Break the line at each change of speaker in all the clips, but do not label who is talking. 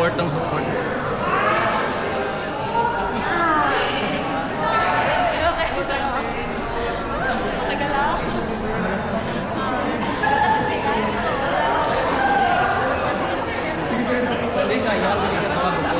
Support ang support. Hindi kaya, hindi ka tawag.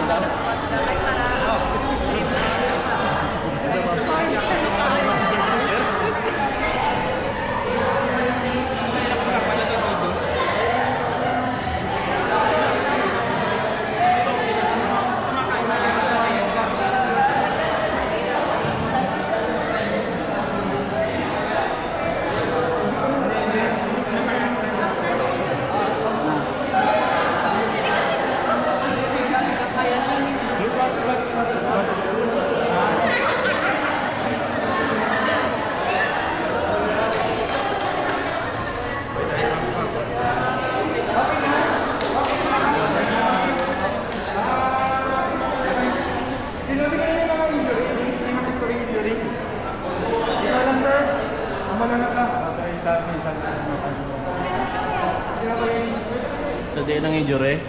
So, di lang yung jure.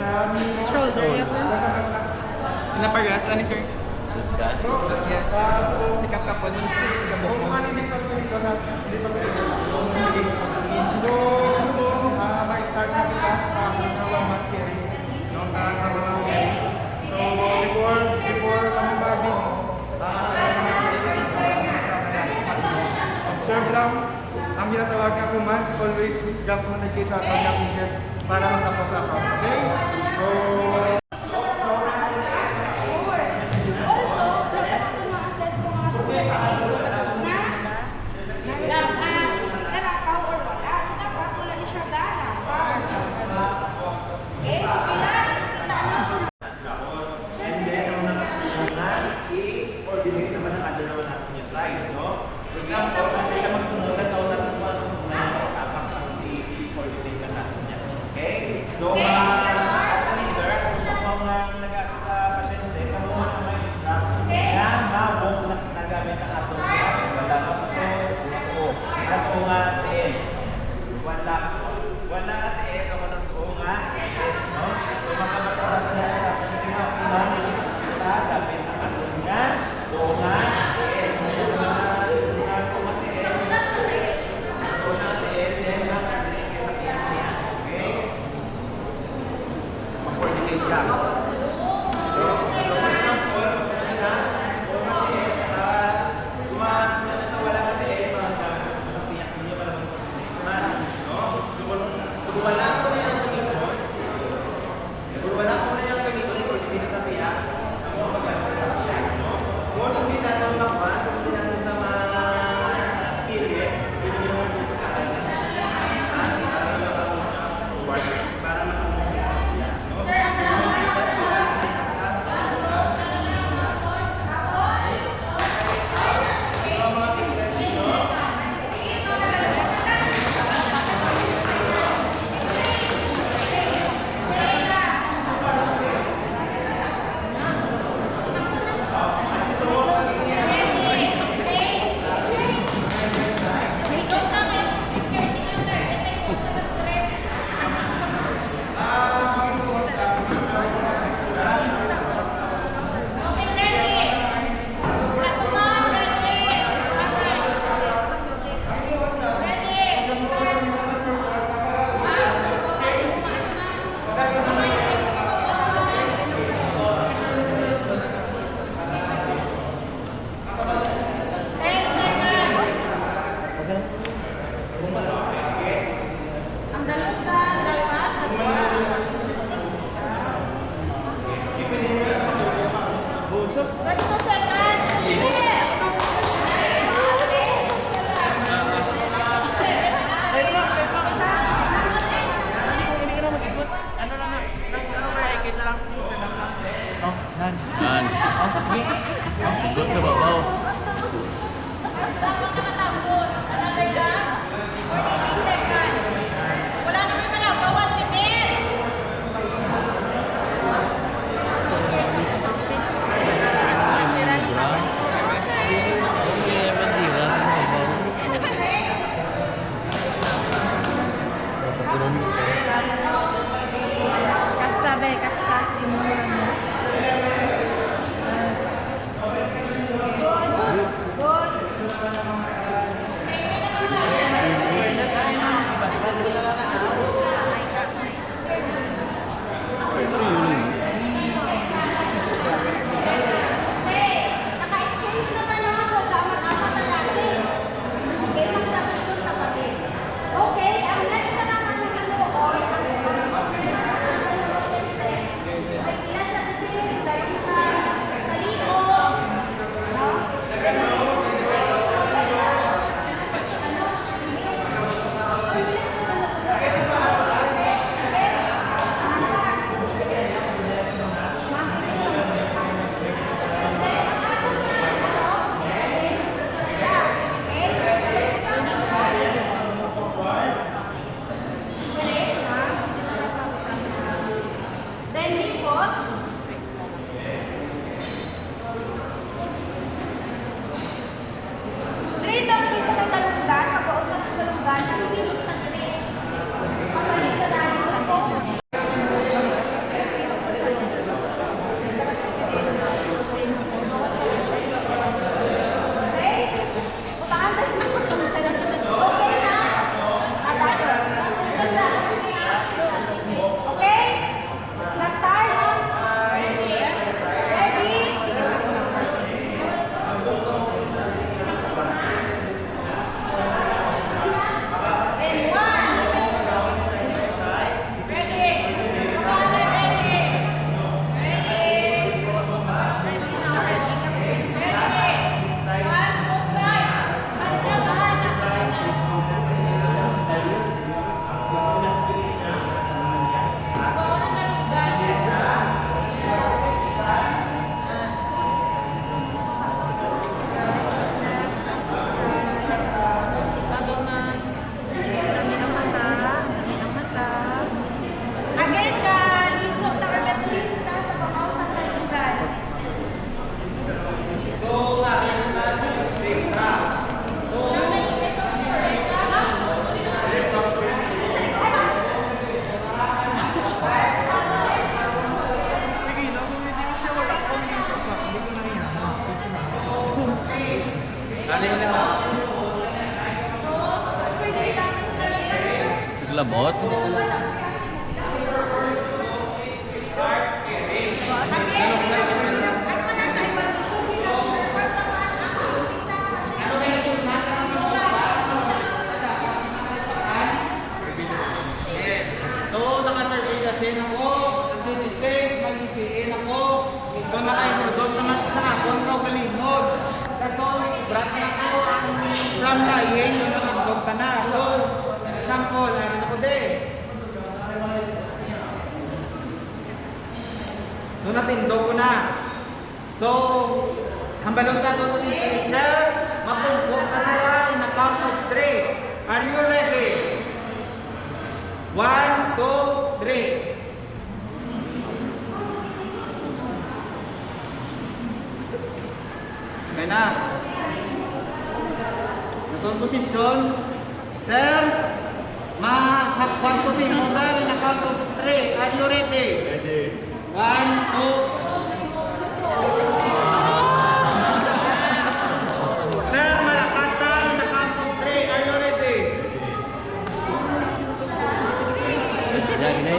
Shoulder, yes sir.
Napagas, ni sir? Yes. Sikap ka po.
start na kita one-month carry. So, before kami mag-big, observe lang, ang ginatawag na command, always jump communicate sa akin ng inget para masapos-sapos. Okay? So,
Naglabot.
So, naka-survey kasi ako, kasi nisig, mag-IPN ako. So, naka-introduce naman ko sa akong ko kalimod. Kaso, bras na ko ang from layin, yung nakindog ka na. So, sample, ano ko din. So, natindog ko na. So, hambalong ka to si Teresa, mapumpok ka sa in a count of 3. Are you ready? 1, 2, 3. Okay na. Nasong posisyon. Sir, ma-one position, sir, in a count of 3. Are you ready? Ready. 1, 2, Sir, malakata in a count of 3. Are you ready?
Yan, Nay.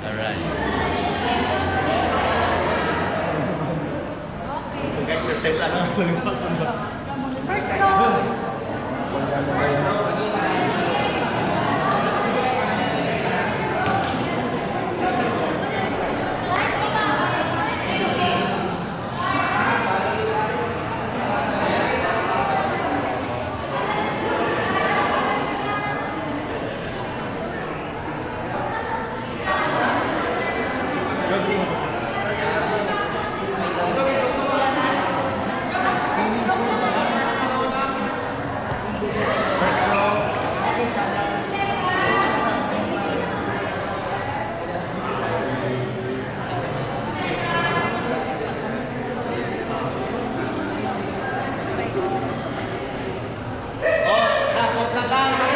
Alright.
First row.
Tapos na tayo.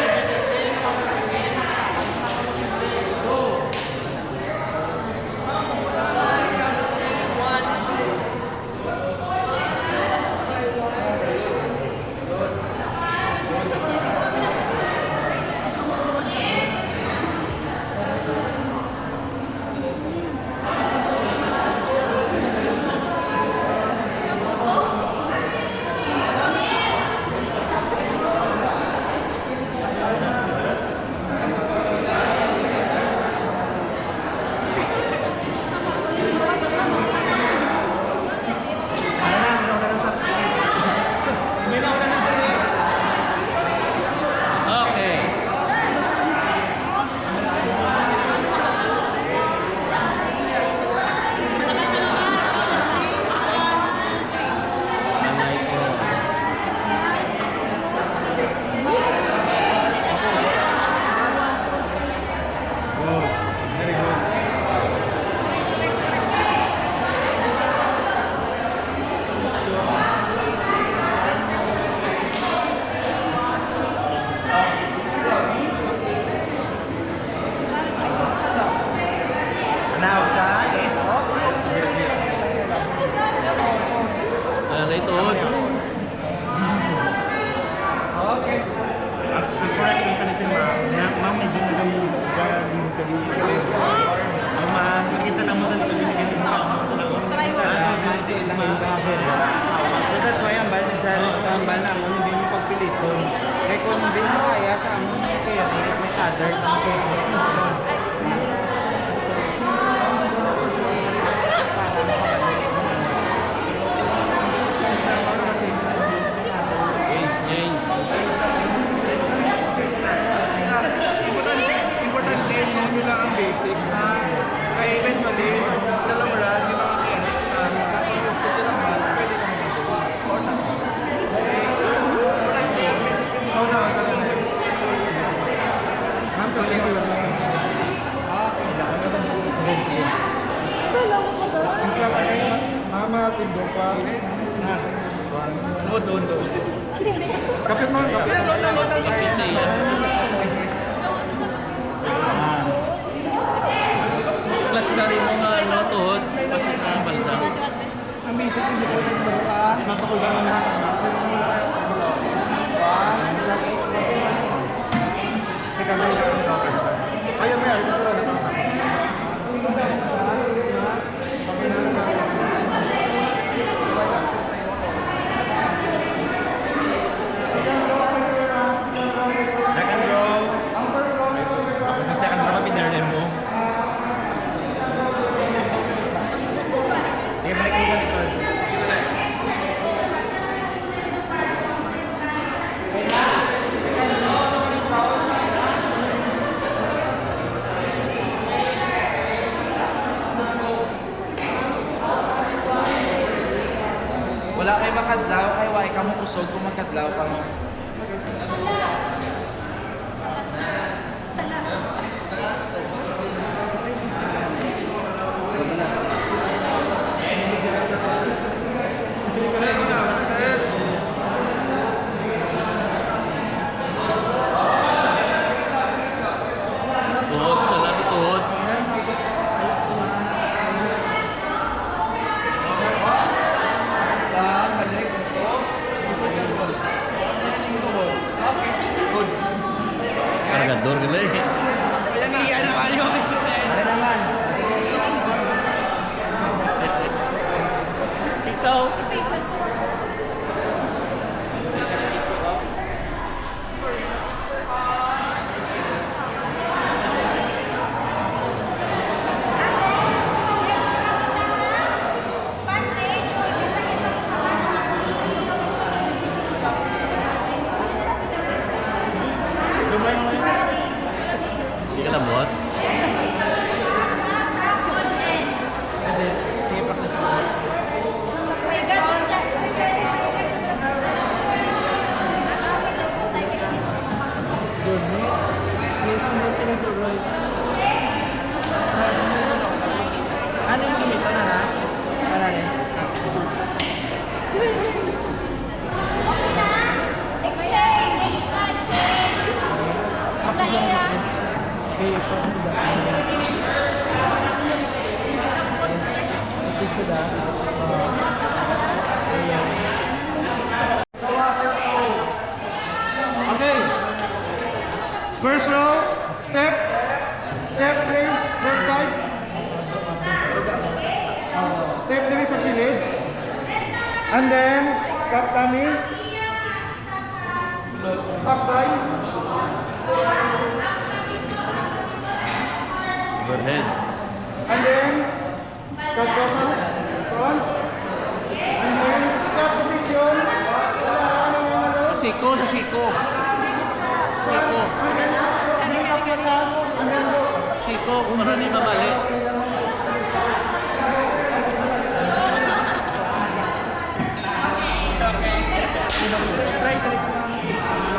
Okay. Nanay ko.
Now, guys.
Nanay tuhod.
Okay.
At correction ka na si ma'am. Ma'am, medyo nagamit ka din ka din. So, ma'am, nakita na mo sa likod yung nagiging ma'am. So, dili si ma'am.
So that's why ang bala sa tambal na mo hindi mo pagpilito. Kaya kung hindi mo kaya sa amon kaya may other
Change.
Importante, no nila ang basic na kaya eventually, dalang run, yung mga chemist na kapag yung puti lang man, pwede ka magagawa. Important. Importante yung basic principle na
Ma'am, pwede ka lang. Isa pa kayo, mama, tindong pa. Load. Kapit mo, kapit.
Kapit sa iya. Class na rin mga tuhod. Pasok na
Mapakulban mo lahat. Ayaw mo yan. Second row. Tapos sa second row, pinarnan mo. Sige, balik mo sa likod.
Wala kay makadlaw, kay why ka mo kusog kung makadlaw ka mo.
Tuhod, sala sa tuhod.
Balik. Kusog yan mo. Okay, good.
Kargador ka lang eh.
Kaya ngiyan naman yung
Ano naman?
Ikaw. Hindi ka labot.
Ano yung limita na na? Wala rin.
Okay. First row, step 3, left side. Step 3 sa gilid. And then, cut tummy. Up right.
Overhead.
And then, cut dorsal. Front. And then, step position.
Sa siko, sa siko. Siko.
And then, bring up your thumb. And then go.
Siko, kung ano ni mabali.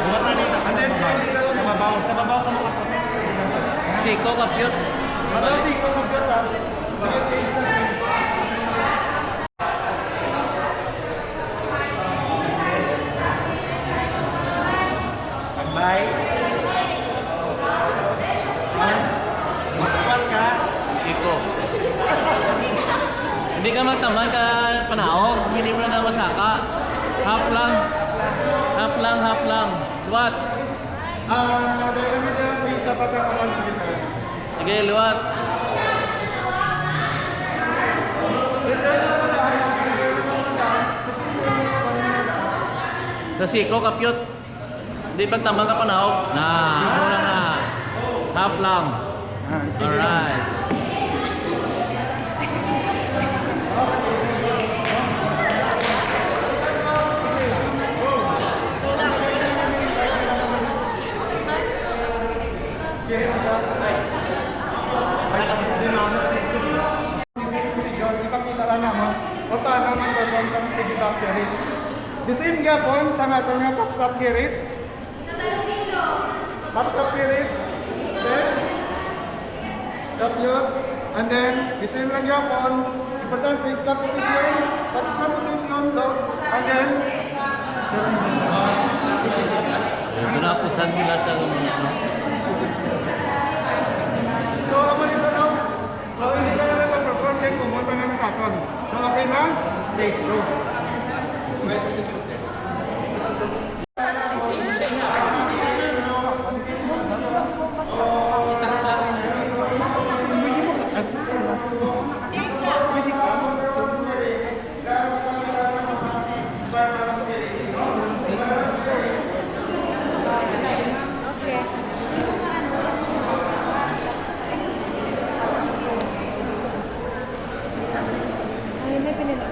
Bukat na dito. And then, change to kababaw. Kababaw ka mga kapatid.
Siko, kapyot.
Madaw si ikaw mag-shot ha. Sige, change na. Bye. Mag-squat ka.
Siko. Hindi ka magtaman ka panahon. Hindi mo na masaka. Half lang. Half lang, half lang. Luwat.
Dahil kami na may sapat ang awan sa kita.
Sige, luwat. Sa siko, kapyot. Hindi pagtaman ka panahon. Na, ano lang na. Half lang. Alright.
Ipakita na mo. O paano mag-perform sa piggy-back carries. The same gapon sa nga nga top-stop carries. Top-stop carries. Then, kapyot. And then, the same lang gapon. Importante is cut position. Touch cut position. And then,
Ito na pusan sila sa ano.
so, ang mga stop. So, hindi ka na nag-perform din. Pumunta na sa pattern. So, okay na? Take two.
Ay, may pinila.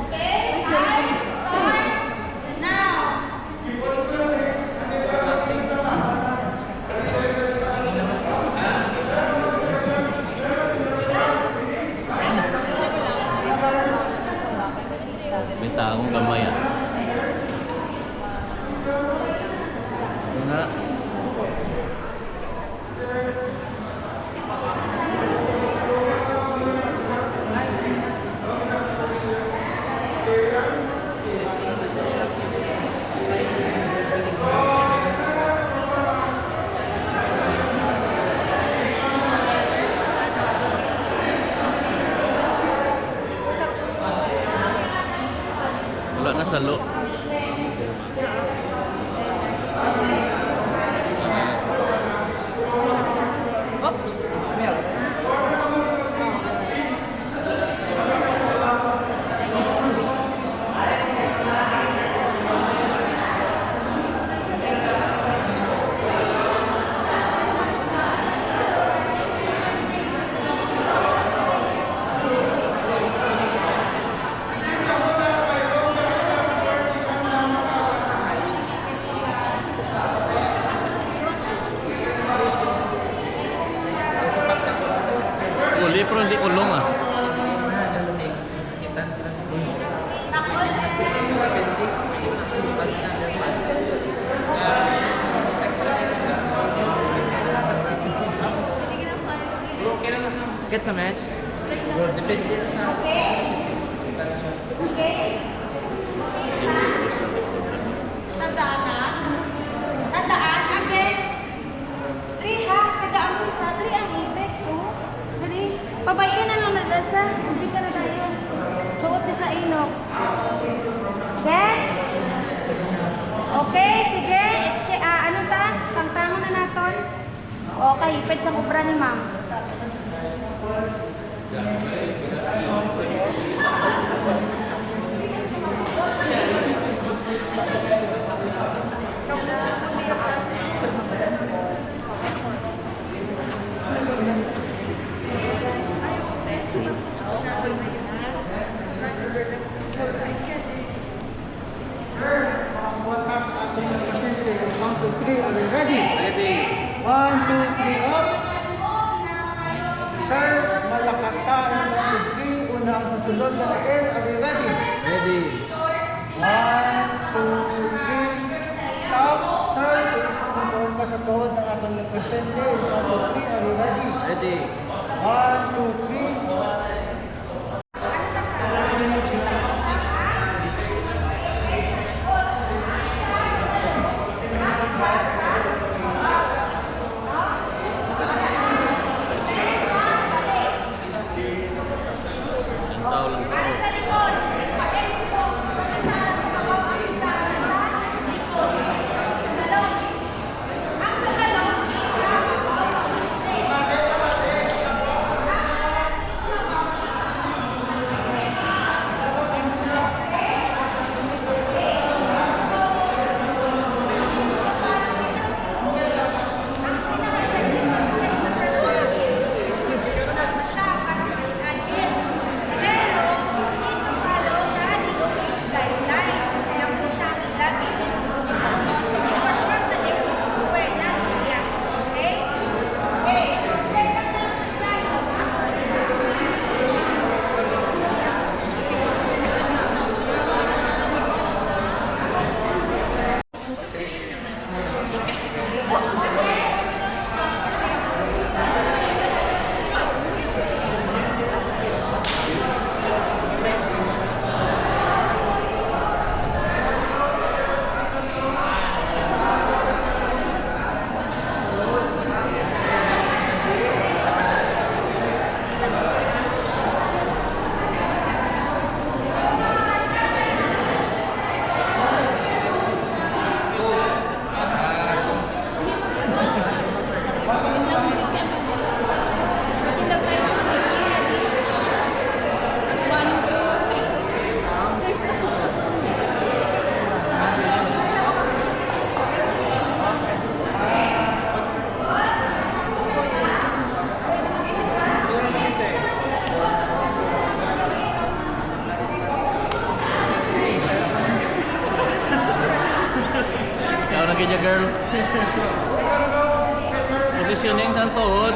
Okay, time starts now.
May taong gamay ah. Ito na. Wala na sa lo.
Oops! Mel.
Uli pero hindi kulong ah.
Get sa match? Depende sa...
Tandaan na. Tandaan, again. 3 ha, tandaan mo isa. 3 ang apex, oh. Dali. Pabayin na lang nadasa. Hindi ka na tayo. Suot na sa inok. Okay? Okay, sige. Ano ba? Pangtango na naton. Okay, ipit sa kubra ni ma'am.
Ready?
Ready.
1, 2, 3, up. Sir, malakata. 1, 2, 3. Una ang susunod na air. Are you ready?
Ready.
1, 2, 3. Stop. Sir, tutuon ka sa tuhod ng ating presente. 1, 2, 3. Are you ready?
Ready.
1, 2, 3.
Ang tao lang.
Para sa likod. Pag-elis mo. Pag-isara sa baba. Pag-isara sa likod. Talong. Ang sa talong. Pero
niya, girl. Positioning sa tuhod.